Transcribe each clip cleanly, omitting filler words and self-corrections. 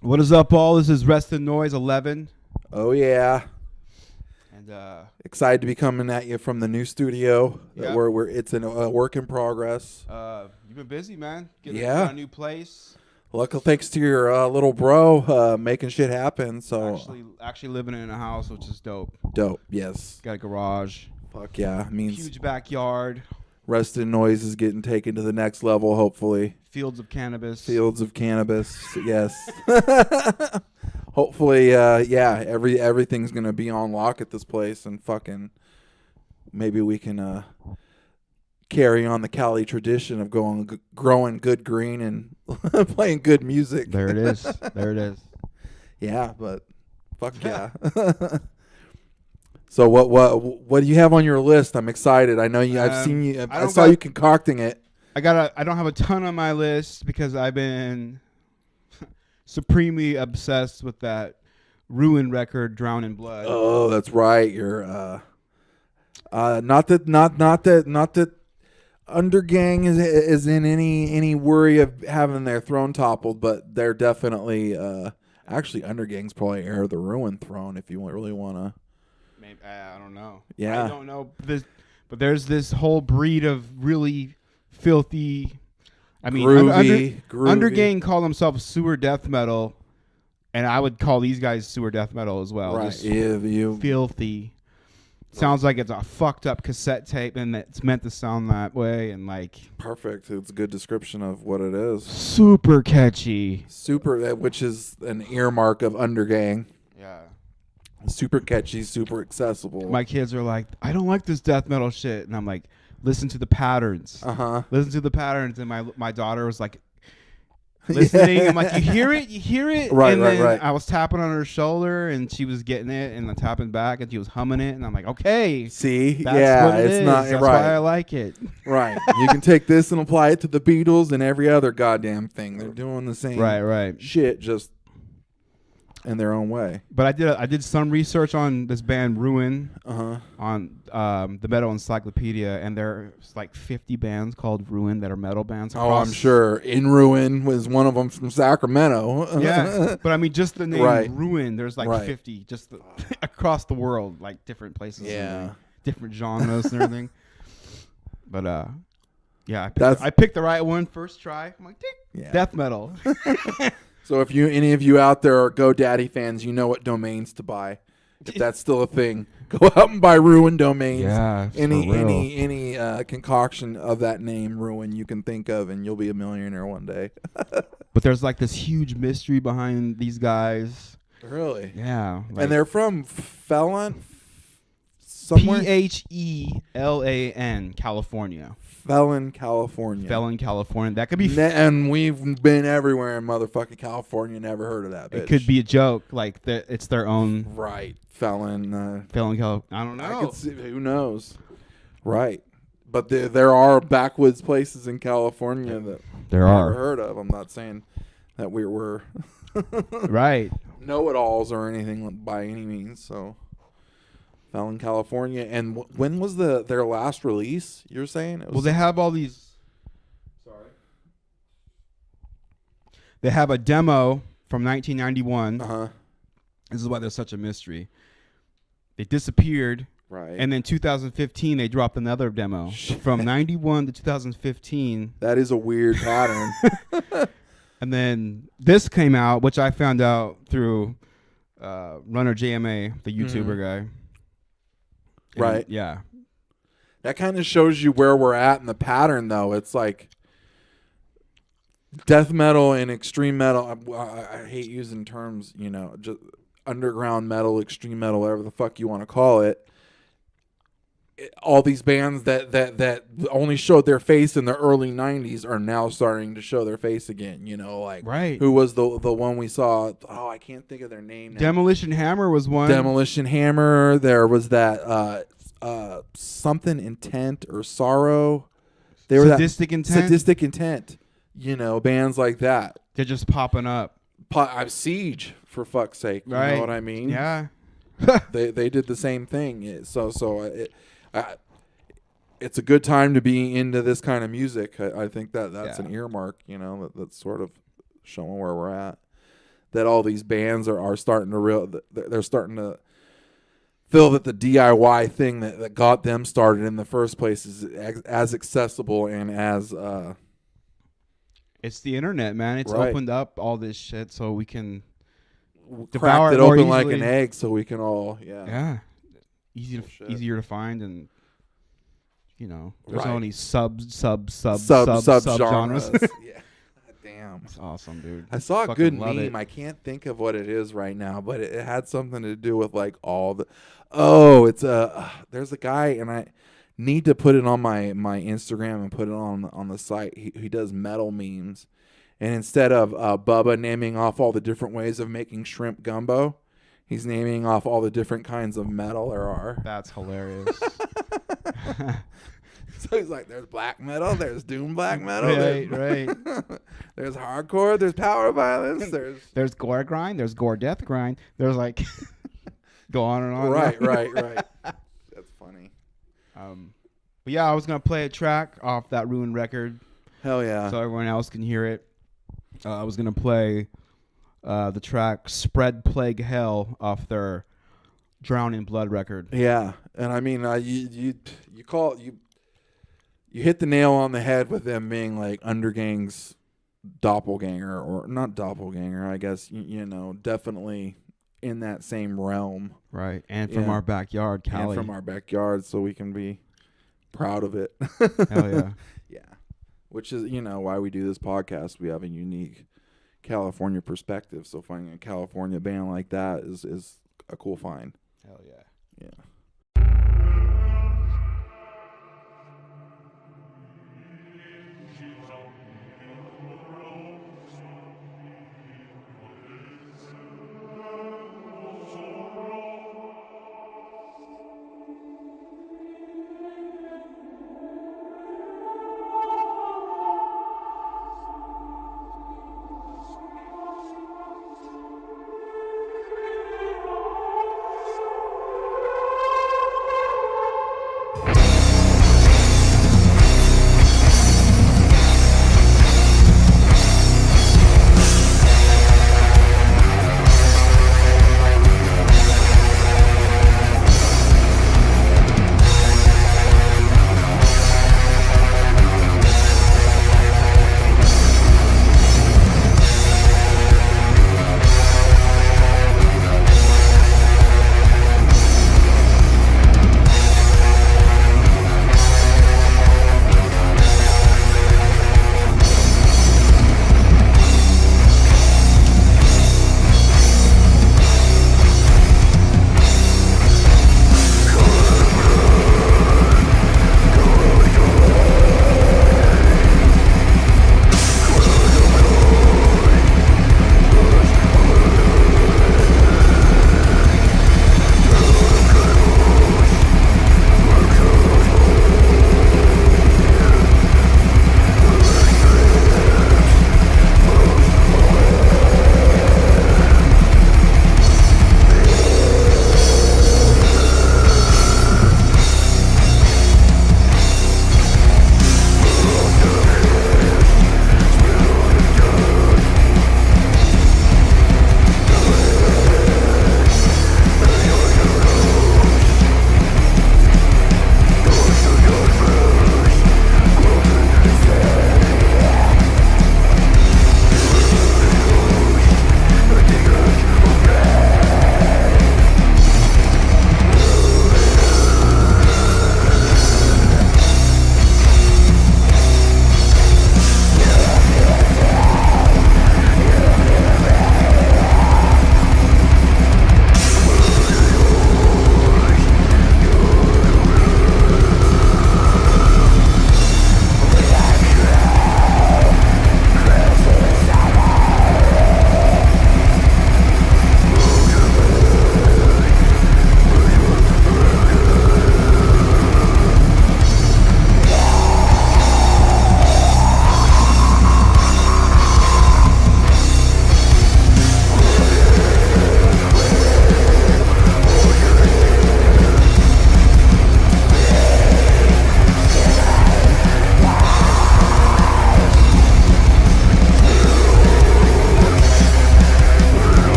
What is up, all? This is Rest in Noise 11. Oh yeah, And excited to be coming at you from the new studio. Yeah. We're it's a work in progress. you've been busy, man. Yeah. Got a new place. Luckily, thanks to your little bro making shit happen. So Actually living in a house, which is dope. dope. Yes. Got a garage, Fuck yeah. Means huge backyard, Rest in Noise is getting taken to the next level. Hopefully, fields of cannabis. fields of cannabis. Yes. Hopefully, yeah. Everything's gonna be on lock at this place, and fucking maybe we can carry on the Cali tradition of growing good green and playing good music. There it is. There it is. Yeah, but fuck yeah. So what do you have on your list? I'm excited. I know you. I've seen you. I saw you concocting it. I don't have a ton on my list because I've been supremely obsessed with that Ruin record, Drown in Blood. Oh, that's right. You're not that Undergang is in any worry of having their throne toppled, but they're definitely actually Undergang's probably heir of the Ruin throne if you really want to. Maybe, I don't know. Yeah. I don't know this, but there's this whole breed of really filthy. I mean, Groovy. Undergang call themselves sewer death metal, and I would call these guys sewer death metal as well. Right. Just You filthy. Sounds like it's a fucked up cassette tape, and it's meant to sound that way, and like perfect. It's a good description of what it is. super catchy. Super, which is an earmark of Undergang. Yeah. Super catchy, super accessible. My kids are like, I don't like this death metal shit, and I'm like, listen to the patterns. Listen to the patterns, and my daughter was like, listening. I'm like, you hear it, Right, and right, then right. I was tapping on her shoulder, and she was getting it, and I'm tapping back, and she was humming it, and I'm like, okay, See, that's yeah, what it it's is. not That's right. why I like it. Right. You can take this and apply it to the Beatles and every other goddamn thing. They're doing the same Right. shit, just in their own way. But I did some research on this band Ruin on the Metal Encyclopedia, and there's like 50 bands called Ruin that are metal bands. Oh, I'm sure. In Ruin was one of them from Sacramento. Yeah, but I mean, just the name Right. Ruin, there's like Right. 50 just across the world, like different places, Yeah. and like, different genres and everything. But yeah, That's- I picked the right one first try. I'm like, ding, Yeah. death metal. So if any of you out there are GoDaddy fans, you know what domains to buy. If that's still a thing, go out and buy Ruin domains. Yeah, Any concoction of that name Ruin you can think of, and you'll be a millionaire one day. But there's like this huge mystery behind these guys. Really? Yeah, And they're from Felon somewhere. Phelan, California. Felon, California. Felon, California. That could be. And we've been everywhere in motherfucking California. Never heard of that bitch. It could be a joke. Like it's their own right. Felon. Felon, California. I don't know. I could see, who knows? Right. But there are backwoods places in California that There I've are. never heard of. I'm not saying that we're Right. know-it-alls or anything by any means. So, Felon, California. And when was their last release? You're saying? Well, they have all these. Sorry. They have a demo from 1991. This is why there's such a mystery. They disappeared. Right. And then 2015, they dropped another demo. From 91 to 2015. That is a weird pattern. And then this came out, which I found out through Runner JMA, the YouTuber guy. And Right. Yeah. That kind of shows you where we're at in the pattern, though. It's like death metal and extreme metal. I hate using terms, just underground metal, extreme metal, whatever the fuck you want to call it. All these bands that only showed their face in the early 90s are now starting to show their face again. Like Right. who was the one we saw? Oh, I can't think of their name now. Demolition Hammer was one. Demolition Hammer. There was that something Intent or Sorrow. They were Sadistic Intent. Sadistic Intent. Bands like that. They're just popping up. Siege, for fuck's sake. You Right. know what I mean? Yeah. They did the same thing. It's a good time to be into this kind of music. I think that's an earmark. That's sort of showing where we're at. that all these bands are starting to they're starting to feel that the DIY thing that got them started in the first place is as accessible and as it's the internet, man. It's right. opened up all this shit so we can Cracked it more open easily. like an egg so we can all easier to find, and there's Right. only sub genres. Yeah. Damn. It's awesome, dude. I saw a Fucking good love meme. it. I can't think of what it is right now, but it had something to do with like all the. Oh, it's there's a guy, and I need to put it on my Instagram and put it on the site. He does metal memes, and instead of Bubba naming off all the different ways of making shrimp gumbo, he's naming off all the different kinds of metal there are. That's hilarious. So he's like, there's black metal, there's doom black metal, right. there's hardcore, there's power violence, there's gore grind, there's gore death grind, there's like go on and on. Right. That's funny. But yeah, I was gonna play a track off that Ruined record. Hell yeah. So everyone else can hear it. I was gonna play the track "Spread Plague Hell" off their "Drown in Blood" record. Yeah, and I mean, you hit the nail on the head with them being like Undergang's doppelganger, or not doppelganger, I guess, definitely in that same realm. Right, and from our backyard, Cali. And from our backyard, so we can be proud of it. Hell yeah. Yeah. Which is, why we do this podcast. We have a unique California perspective, so finding a California band like that is a cool find. Hell yeah. Yeah.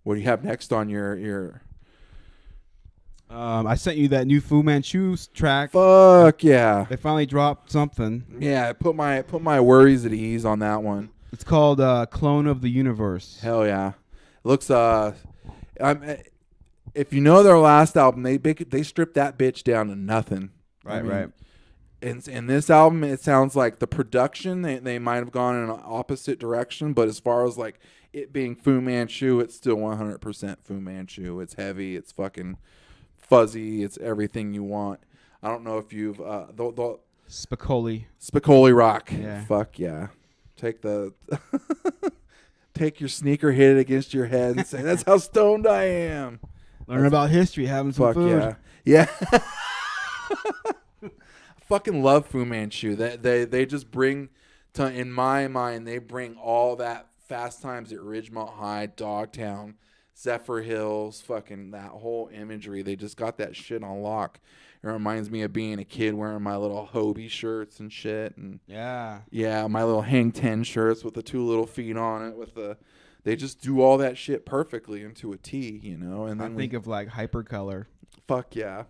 What do you have next on your? I sent you that new Fu Manchu track. Fuck yeah! They finally dropped something. Yeah, I put my worries at ease on that one. It's called Clone of the Universe. Hell yeah! Looks if you know their last album, they stripped that bitch down to nothing. Right, right. In this album, it sounds like the production they might have gone in an opposite direction, but as far as like it being Fu Manchu, it's still 100% Fu Manchu. It's heavy. It's fucking fuzzy. It's everything you want. I don't know if you've the Spicoli rock. Yeah. Fuck yeah. Take take your sneaker, hit it against your head, and say, "That's how stoned I am." Learn about history, having some food. Yeah. I fucking love Fu Manchu. They just bring to, in my mind, they bring all that Fast Times at Ridgemont High, Dogtown, Zephyr Hills, fucking that whole imagery. They just got that shit on lock. It reminds me of being a kid wearing my little Hobie shirts and shit, and yeah, my little Hang 10 shirts with the 2 little feet on it. They just do all that shit perfectly into a T, you know. And then I think of like Hypercolor. Fuck yeah.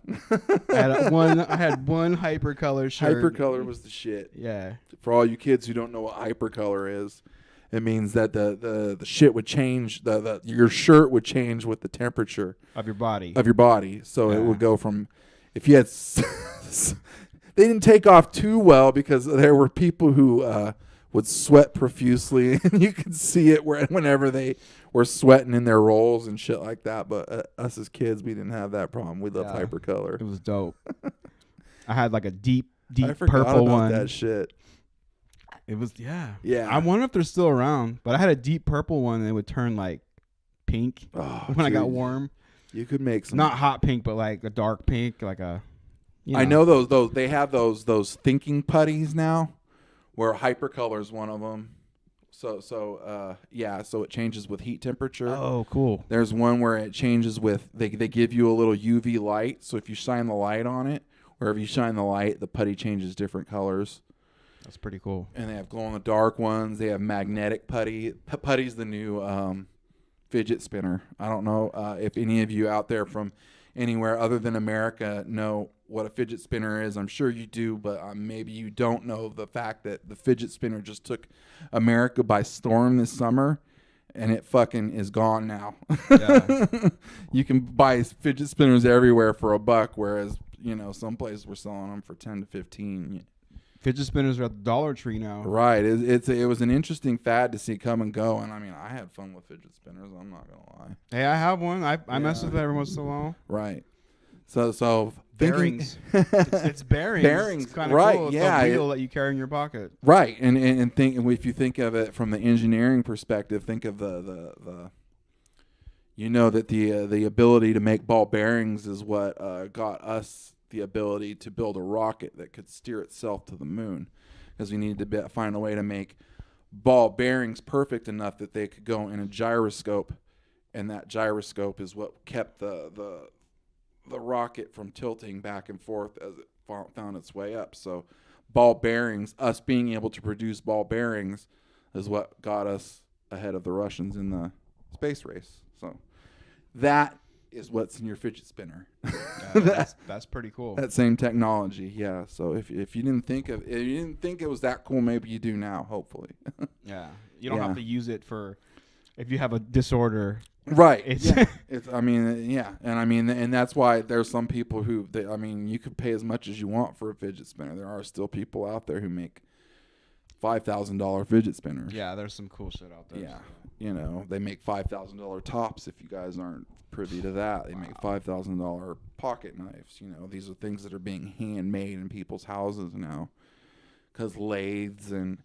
I had one Hypercolor shirt. Hypercolor was the shit. Yeah. For all you kids who don't know what Hypercolor is, it means that the shit would change. Your shirt would change with the temperature of your body. So it would go from, if you had, they didn't take off too well because there were people who would sweat profusely, and you could see it whenever they were sweating in their rolls and shit like that. But us as kids, we didn't have that problem. We loved Hypercolor. It was dope. I had like a deep I forgot purple about one. that shit. It was Yeah. I wonder if they're still around. But I had a deep purple one, and it would turn like pink when I got warm. You could make some, not hot pink, but like a dark pink, like a. I know those. They have those thinking putties now, where Hypercolor is one of them. So it changes with heat temperature. Oh, cool. There's one where it changes with they give you a little UV light. So if you shine the light on it, wherever you shine the light, the putty changes different colors. That's pretty cool. And they have glow in the dark ones. They have magnetic putty. Putty's the new fidget spinner. I don't know if any of you out there from anywhere other than America know what a fidget spinner is. I'm sure you do, but maybe you don't know the fact that the fidget spinner just took America by storm this summer, and it fucking is gone now. Yeah. You can buy fidget spinners everywhere for $1, whereas some places were selling them for 10 to 15. Fidget spinners are at the Dollar Tree now. Right. It was an interesting fad to see come and go, and I mean, I had fun with fidget spinners. I'm not gonna lie. Hey, I have one. I mess with it every once in a while. Right. So bearings. It's bearings. Bearings. It's kind of right. cool. It's yeah. a wheel that you carry in your pocket. Right. And think if you think of it from the engineering perspective, think of the that the ability to make ball bearings is what got us the ability to build a rocket that could steer itself to the moon, because we needed to find a way to make ball bearings perfect enough that they could go in a gyroscope, and that gyroscope is what kept the rocket from tilting back and forth as it found its way up. So ball bearings, us being able to produce ball bearings, is what got us ahead of the Russians in the space race. So that is what's in your fidget spinner. That's pretty cool. That same technology, yeah. So if you didn't think it was that cool, maybe you do now. Hopefully. Yeah, you don't have to use it for if you have a disorder. Right. And that's why there's some people who you could pay as much as you want for a fidget spinner. There are still people out there who make $5,000 fidget spinners. Yeah, there's some cool shit out there. Yeah. They make $5,000 tops. If you guys aren't privy to that, they make $5,000 pocket knives. These are things that are being handmade in people's houses now, because lathes and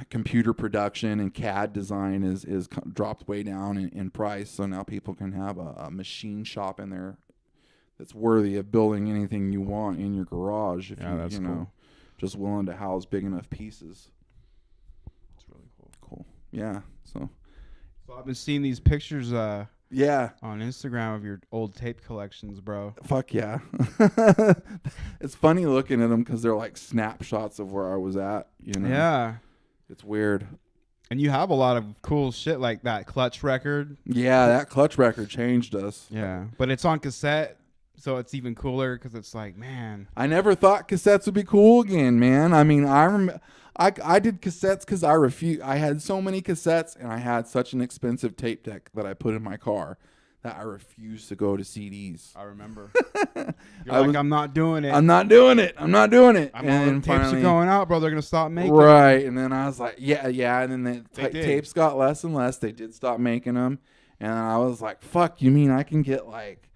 computer production and CAD design is dropped way down in price. So now people can have a machine shop in there that's worthy of building anything you want in your garage if you cool. Just willing to house big enough pieces. It's really cool. Cool. Yeah. So I've been seeing these pictures on Instagram of your old tape collections, bro. Fuck yeah. It's funny looking at them because they're like snapshots of where I was at, Yeah. It's weird. And you have a lot of cool shit like that Clutch record. Yeah, that Clutch record changed us. Yeah, but it's on cassette, so it's even cooler because it's like, man. I never thought cassettes would be cool again, man. I mean, I did cassettes because I had so many cassettes, and I had such an expensive tape deck that I put in my car that I refused to go to CDs. I remember. I'm not doing it. I'm not doing it. I'm not doing it. And tapes are going out, bro. They're going to stop making them. Right. And then I was like, yeah. And then the tapes got less and less. They did stop making them. And I was like, fuck, you mean I can get like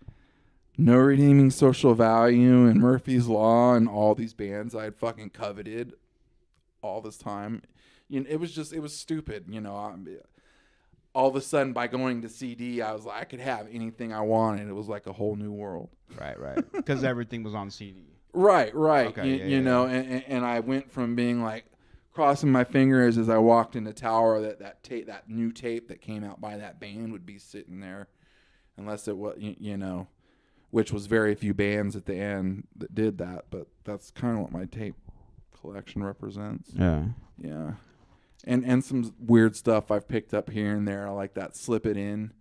No Redeeming Social Value and Murphy's Law and all these bands I had fucking coveted all this time? You know, it was stupid, you know. All of a sudden, by going to CD, I was like, I could have anything I wanted. It was like a whole new world. Right. Because everything was on CD. Right. Okay, you know, and I went from being like crossing my fingers as I walked in the tower that new tape that came out by that band would be sitting there, unless it was, you know, which was very few bands at the end that did that. But that's kind of what my tape collection represents. Yeah. Yeah. And some weird stuff I've picked up here and there, like that Slip It In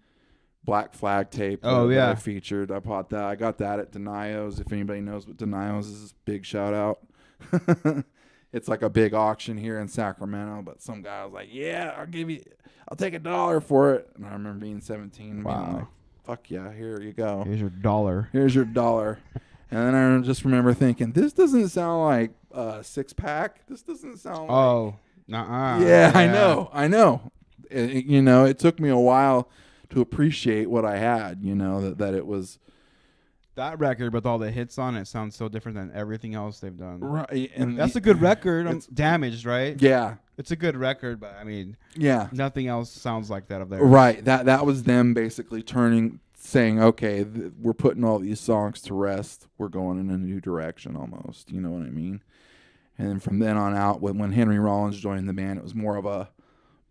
Black Flag tape that I featured. I bought that. I got that at Denio's. If anybody knows what Denio's is, big shout out. It's like a big auction here in Sacramento, but some guy was like, yeah, I'll take $1 for it. And I remember being 17. Wow. Being like, fuck yeah, here you go. Here's your $1. Here's your $1. And then I just remember thinking, this doesn't sound like a 6-pack. This doesn't sound like... Oh, nuh-uh. Yeah, I know. You know, it took me a while to appreciate what I had, you know, that it was... That record with all the hits on it sounds so different than everything else they've done. Right. And that's a good record. It's Damaged, right? Yeah. It's a good record, but I mean... Yeah. Nothing else sounds like that of theirs. Right. That was them basically saying, okay, we're putting all these songs to rest. We're going in a new direction almost. You know what I mean? And then from then on out, when Henry Rollins joined the band, it was more of a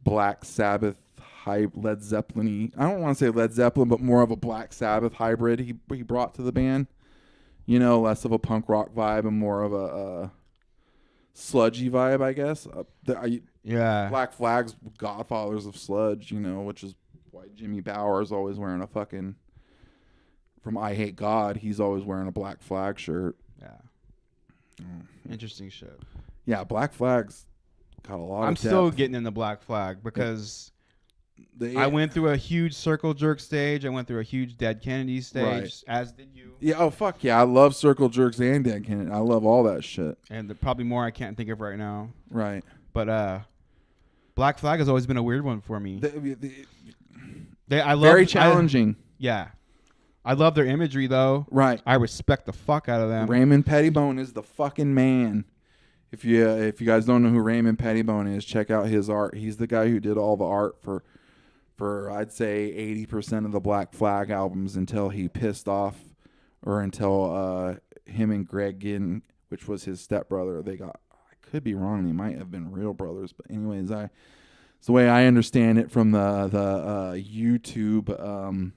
Black Sabbath Led Zeppelin-y. I don't want to say Led Zeppelin, but more of a Black Sabbath hybrid he brought to the band. You know, less of a punk rock vibe and more of a sludgy vibe, I guess. Black Flag's godfathers of sludge, you know, which is why Jimmy Bower is always wearing a fucking... From I Hate God, he's always wearing a Black Flag shirt. Yeah. Interesting shit. Yeah, Black Flag's got a lot of depth. I'm still getting into Black Flag because I went through a huge Circle Jerk stage. I went through a huge Dead Kennedy stage, as did you. Yeah, oh, fuck yeah. I love Circle Jerks and Dead Kennedy. I love all that shit. And probably more I can't think of right now. Right. But Black Flag has always been a weird one for me. Very challenging. Yeah. I love their imagery, though. Right. I respect the fuck out of them. Raymond Pettibone is the fucking man. If you guys don't know who Raymond Pettibone is, check out his art. He's the guy who did all the art for I'd say 80% of the Black Flag albums until he pissed off, or until him and Greg Ginn, which was his stepbrother, I could be wrong, they might have been real brothers, but anyways, it's the way I understand it from the YouTube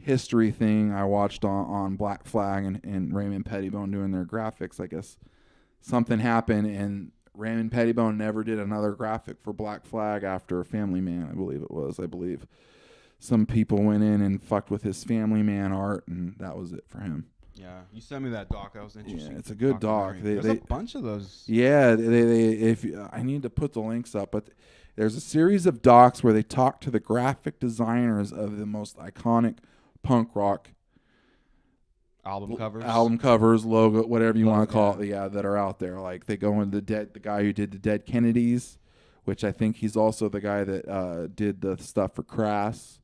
history thing I watched on Black Flag and Raymond Pettibone doing their graphics. I guess something happened and Raymond Pettibone never did another graphic for Black Flag after Family Man, I believe it was. I believe some people went in and fucked with his Family Man art, and that was it for him. Yeah, you sent me that doc. That was interesting. Yeah, it's a good doc. There's a bunch of those. Yeah, I need to put the links up, but there's a series of docs where they talk to the graphic designers of the most iconic punk rock album covers, logo, whatever you want to call it, that are out there. Like they go into the guy who did the Dead Kennedys, which I think he's also the guy that did the stuff for Crass.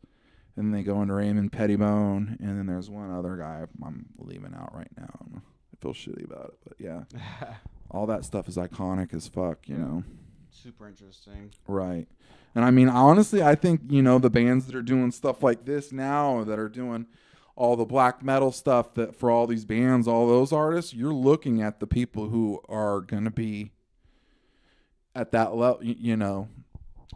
And they go into Raymond Pettibone, and then there's one other guy I'm leaving out right now. I feel shitty about it, but yeah, all that stuff is iconic as fuck, you know. Super interesting. Right. And I mean, honestly, I think, you know, the bands that are doing stuff like this now, that are doing all the black metal stuff, that for all these bands, all those artists, you're looking at the people who are going to be at that level, you know.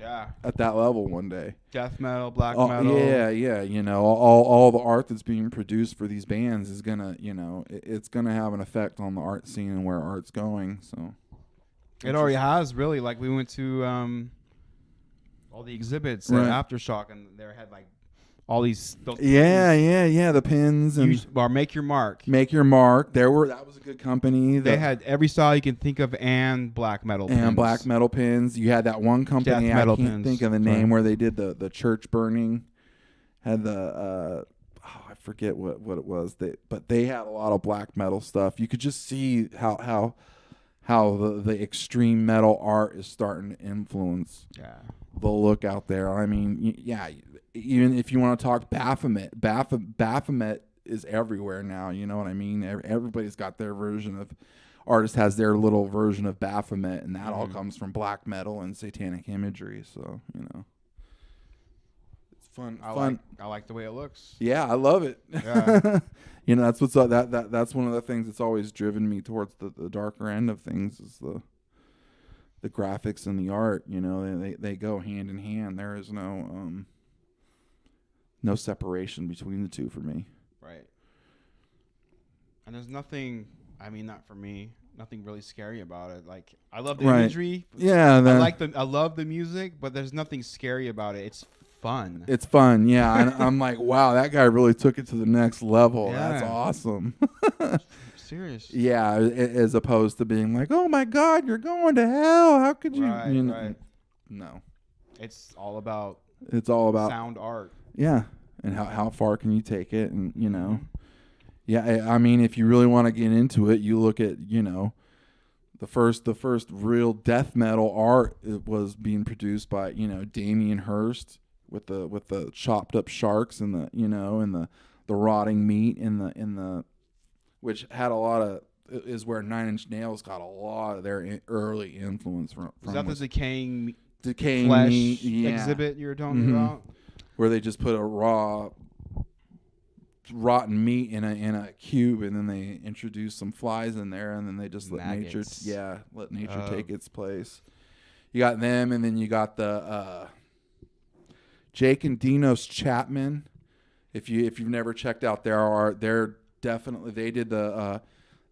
Yeah. At that level one day. Death metal, black metal. Yeah. You know, all the art that's being produced for these bands is going to, you know, it's going to have an effect on the art scene and where art's going, so. It already has, really. Like, we went to all the exhibits Right. at Aftershock, and they had like all these. Yeah. The pins and Or Make Your Mark. Make Your Mark. That was a good company. They had every style you can think of and black metal pins. And black metal pins. You had that one company, I can't think of the name, where they did the church burning. Had the I forget what it was. But they had a lot of black metal stuff. You could just see how the extreme metal art is starting to influence the look out there. I mean, even if you want to talk Baphomet is everywhere now. You know what I mean? Everybody's got their version of. Artist has their little version of Baphomet, and that all comes from black metal and satanic imagery. So it's fun. I like the way it looks. Yeah, I love it. Yeah. That's what's that's one of the things that's always driven me towards the darker end of things is the graphics and the art. They go hand in hand. There is no separation between the two for me. Right. And there's nothing. I mean, not for me. Nothing really scary about it. Like, I love the imagery. Yeah, I love the music, but there's nothing scary about it. It's fun. It's fun, yeah. And I'm like, wow, that guy really took it to the next level. Yeah. That's awesome. Serious. Yeah, as opposed to being like, oh my God, you're going to hell. How could you? Right. No. It's all about sound art. Yeah, and how far can you take it, and Yeah, I mean, if you really want to get into it, you look at the first real death metal art. It was being produced by Damien Hirst with the chopped up sharks and the rotting meat in the which had a lot of is where 9 Inch Nails got a lot of their early influence from. Is that the decaying flesh meat, exhibit you were talking about? Where they just put a raw rotten meat in a cube, and then they introduce some flies in there, and then they just let nature take its place. You got them, and then you got the Jake and Dinos Chapman. If you've never checked out their art, they did the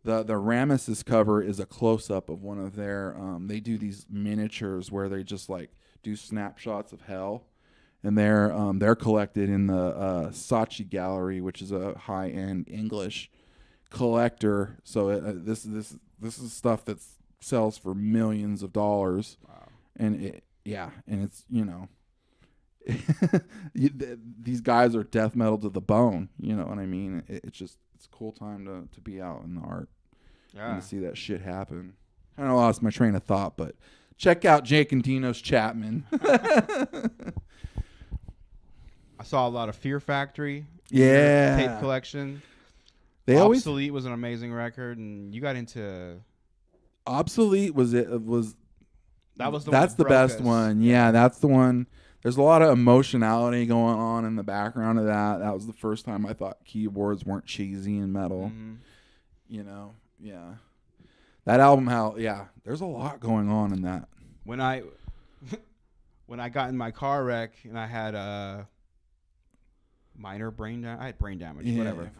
Ramesses cover is a close up of one of their they do these miniatures where they just like do snapshots of hell. And they're collected in the Saatchi Gallery, which is a high-end English collector. So this is stuff that sells for millions of dollars. Wow. And it's these guys are death metal to the bone. You know what I mean? It's a cool time to be out in the art and to see that shit happen. I kind of lost my train of thought, but check out Jake and Dinos Chapman. I saw a lot of Fear Factory. Tape collection. Obsolete was an amazing record, and you got into Obsolete that's the best one. Yeah, that's the one. There's a lot of emotionality going on in the background of that. That was the first time I thought keyboards weren't cheesy in metal. Yeah. That album, there's a lot going on in that. When I got in my car wreck and I had minor brain damage. I had brain damage, whatever.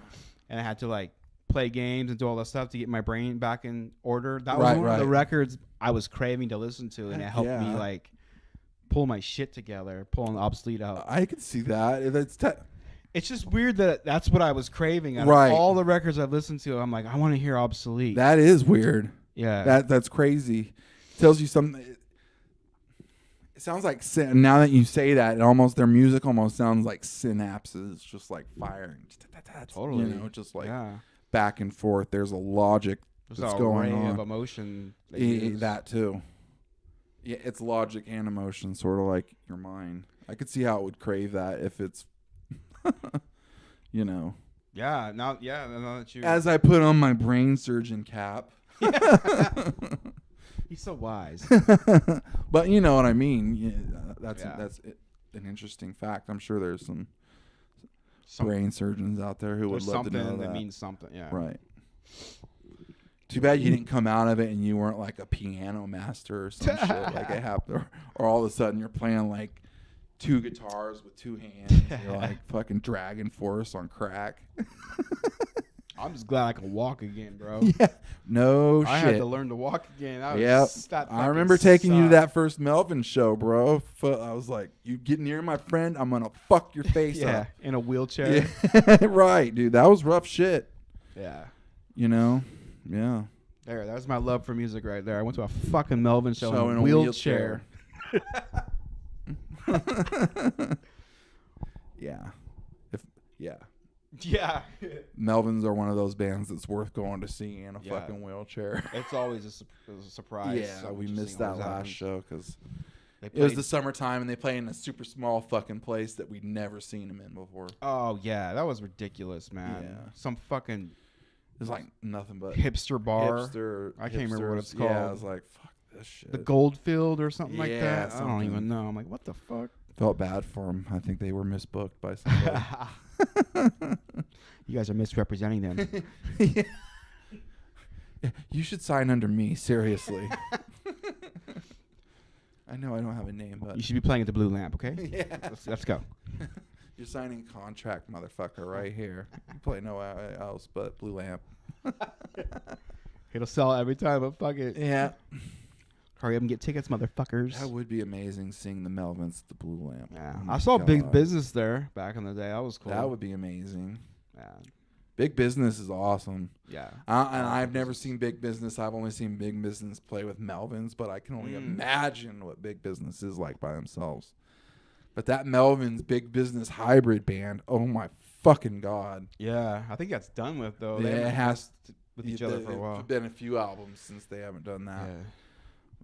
And I had to like play games and do all that stuff to get my brain back in order. That was one of the records I was craving to listen to, and it helped me like pull my shit together, pulling Obsolete out. I could see that. It's just weird that that's what I was craving. Out of all the records I've listened to, I'm like, I want to hear Obsolete. That is weird. Yeah. That's crazy. Tells you something. It sounds like, now that you say that, their music almost sounds like synapses, just like firing. Totally. Just like back and forth. There's a logic that's going on. Of emotion. That too. Yeah, it's logic and emotion, sort of like your mind. I could see how it would crave that if it's, Yeah, now that you... As I put on my brain surgeon cap. He's so wise. But you know what I mean. That's an interesting fact. I'm sure there's some brain surgeons out there who would love to know that. Means something. Yeah. Right. Too bad you didn't come out of it and you weren't like a piano master or some shit like it happened, or all of a sudden you're playing like 2 guitars with 2 hands. You're like fucking Dragon Force on crack. I'm just glad I can walk again, bro. Yeah. No I shit. had to learn to walk again. Yep. I remember taking you to that first Melvin show, bro. I was like, you get near my friend, I'm going to fuck your face up. in a wheelchair. Yeah. Right, dude. That was rough shit. Yeah. You know? Yeah. There, that was my love for music right there. I went to a fucking Melvin show in a wheelchair. Yeah. Yeah. Yeah. Melvins are one of those bands that's worth going to see in a fucking wheelchair. It's always a surprise. Yeah, we missed that last show because it was the summertime and they play in a super small fucking place that we'd never seen them in before. Oh, yeah. That was ridiculous, man. Yeah. Some fucking... It was like nothing but... hipster bar. I can't remember what it's called. Yeah, I was like, fuck this shit. The Goldfield or something like that? Something. I don't even know. I'm like, what the fuck? Felt bad for them. I think they were misbooked by somebody. You guys are misrepresenting them. Yeah. You should sign under me, seriously. I know I don't have a name, but... You should be playing at the Blue Lamp, okay? Yeah. Let's go. You're signing contract, motherfucker, right here. You play nowhere else but Blue Lamp. It'll sell every time, but fuck it. Yeah. Hurry up and get tickets, motherfuckers. That would be amazing, seeing the Melvins at the Blue Lamp. Yeah. Oh I saw God. Big Business there back in the day. That was cool. That would be amazing. Yeah. Big Business is awesome. Yeah. And I've never seen Big Business. I've only seen Big Business play with Melvins, but I can only imagine what Big Business is like by themselves. But that Melvins Big Business hybrid band, oh my fucking God. Yeah. I think that's done with, though. Yeah, it has with each other for a while. It's been a few albums since they haven't done that. Yeah.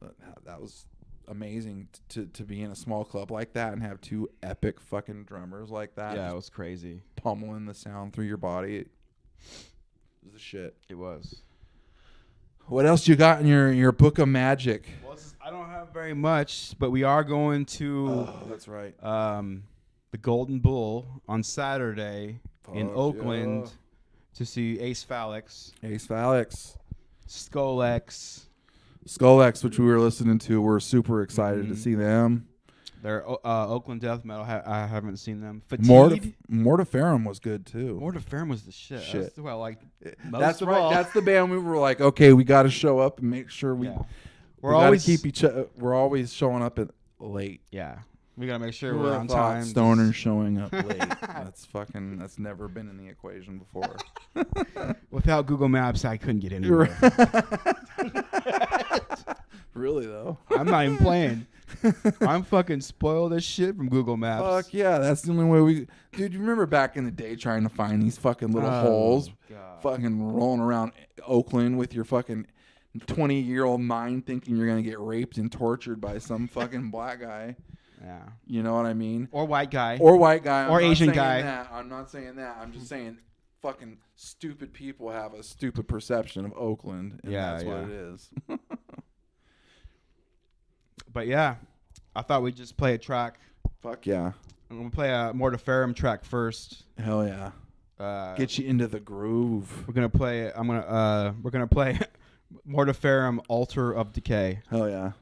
But that was amazing to be in a small club like that and have two epic fucking drummers like that. Yeah, it was crazy. Pummeling the sound through your body. It was the shit. It was. What else you got in your book of magic? Well, I don't have very much, but we are going to that's right. The Golden Bull on Saturday in Oakland to see Acephalix, Scolex. Scolex, which we were listening to, we're super excited to see them. They're Oakland death metal. I haven't seen them. Fetid. Mortiferum was good too. Mortiferum was the shit. That's what I liked most That's of right. all. That's the band we were like, okay, we got to show up and make sure we. Yeah. We're always keep each. We're always showing up at late. Yeah, we gotta make sure we're on time. Stoners showing up late. That's never been in the equation before. Without Google Maps, I couldn't get anywhere. Really though, I'm not even playing. I'm fucking spoiled as shit from Google Maps. Fuck yeah, that's the only way we. Dude, you remember back in the day trying to find these fucking little holes, fucking rolling around Oakland with your fucking 20-year-old mind thinking you're gonna get raped and tortured by some fucking black guy. Yeah. You know what I mean? Or white guy. Or Asian guy. I'm not saying that. I'm just saying fucking stupid people have a stupid perception of Oakland, and that's what it is. But yeah, I thought we'd just play a track. Fuck yeah. I'm gonna play a Mortiferum track first. Hell yeah. Get you into the groove. We're gonna play. We're gonna play Mortiferum Altar of Decay. Hell yeah.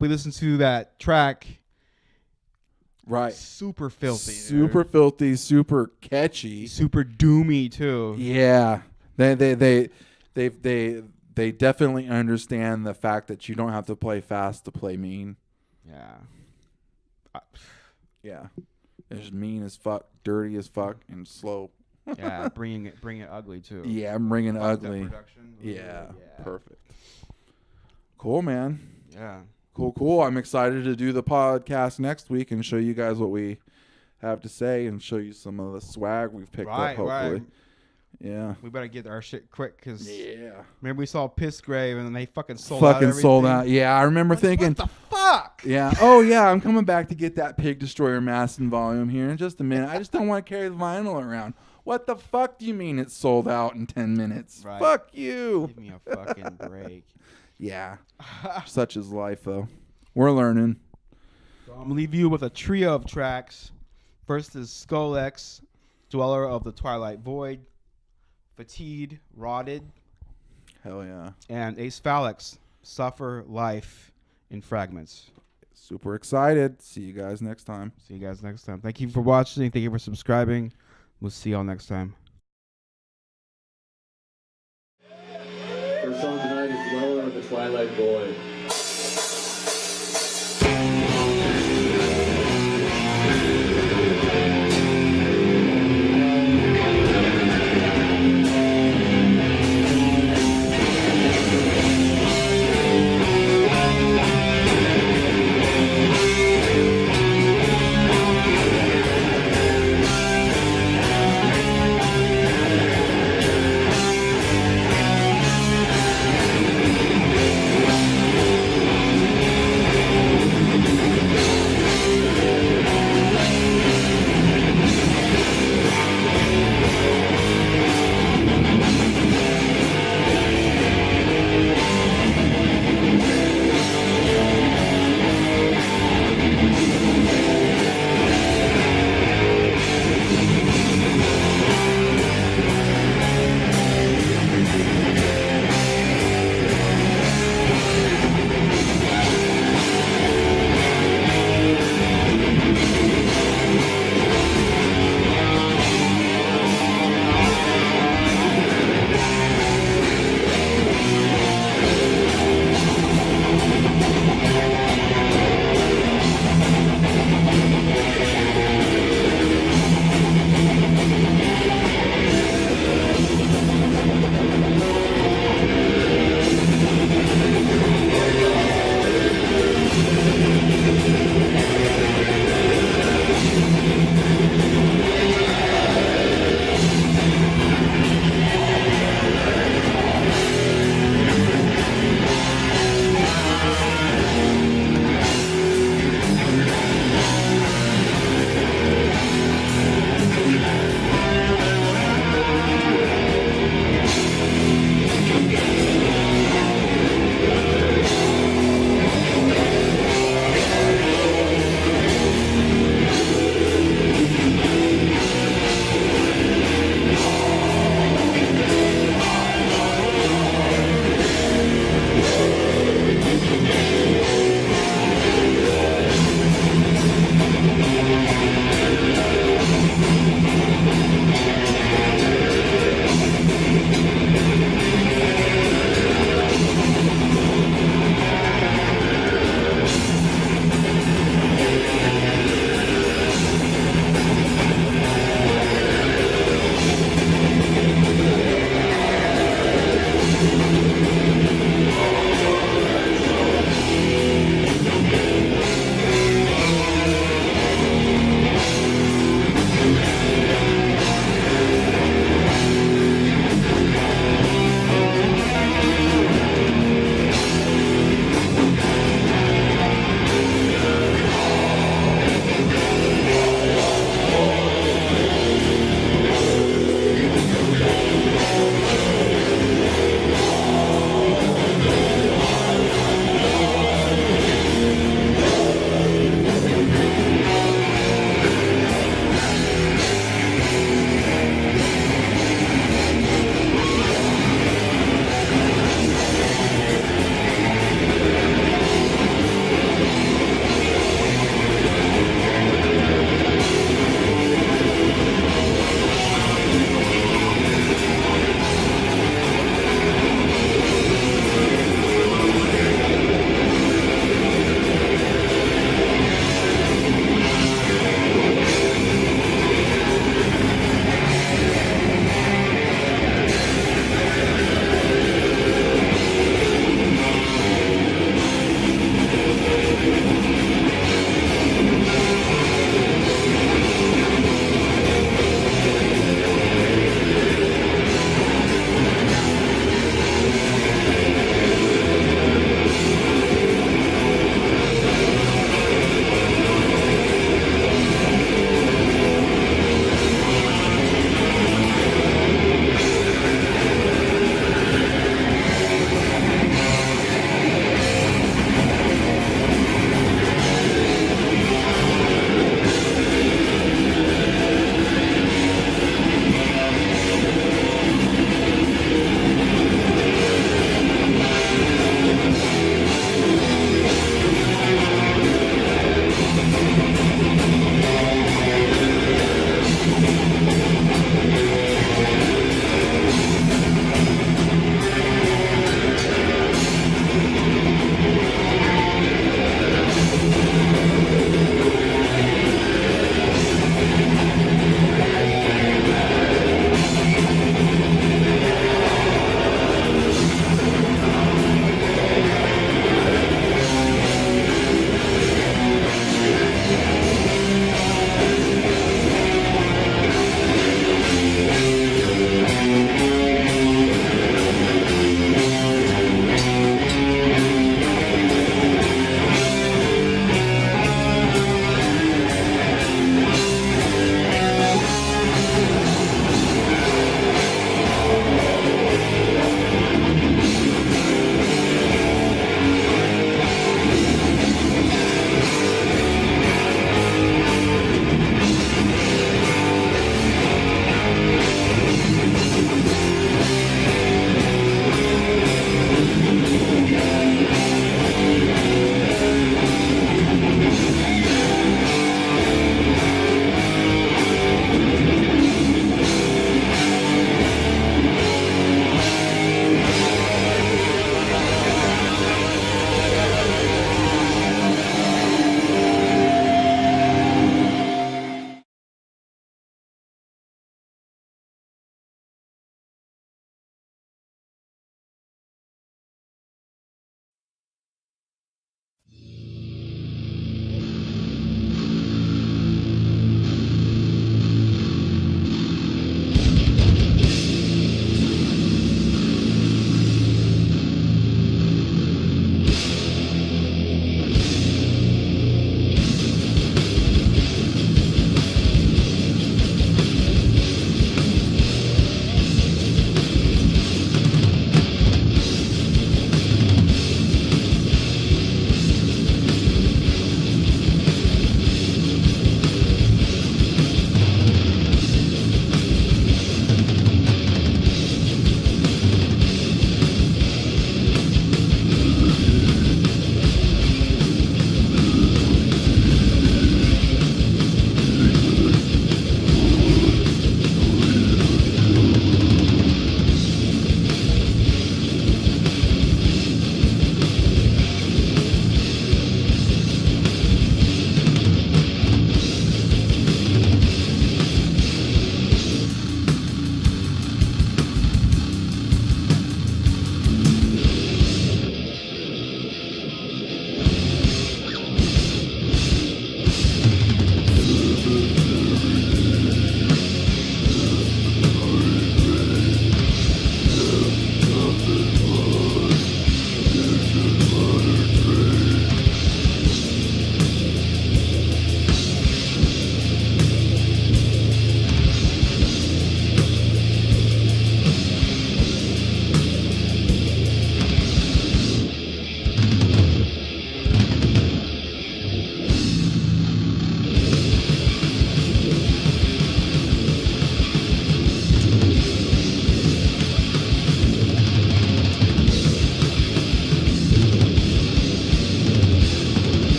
we listened to that track. Right. Super filthy. Super filthy, super catchy. Super doomy too. Yeah. They definitely understand the fact that you don't have to play fast to play mean. Yeah. Yeah. It's mean as fuck, dirty as fuck, and slow. Yeah, bring it ugly too. Yeah, I'm bringing ugly. Yeah. Perfect. Cool, man. Yeah. Cool. I'm excited to do the podcast next week and show you guys what we have to say and show you some of the swag we've picked up, hopefully. Right. Yeah. We better get our shit quick because remember we saw Pissgrave and then they fucking sold out everything. Sold out. Yeah, I remember thinking, what the fuck? Yeah. Oh, yeah, I'm coming back to get that Pig Destroyer Mass and Volume here in just a minute. I just don't want to carry the vinyl around. What the fuck do you mean it's sold out in 10 minutes? Right. Fuck you. Give me a fucking break. Yeah. Such is life, though. We're learning. So I'm going to leave you with a trio of tracks. First is Scolex, Dweller of the Twilight Void. Fetid, Rotted. Hell yeah. And Acephalix, Suffer Life in Fragments. Super excited. See you guys next time. Thank you for watching. Thank you for subscribing. We'll see y'all next time. First song tonight is Dweller of the Twilight Void.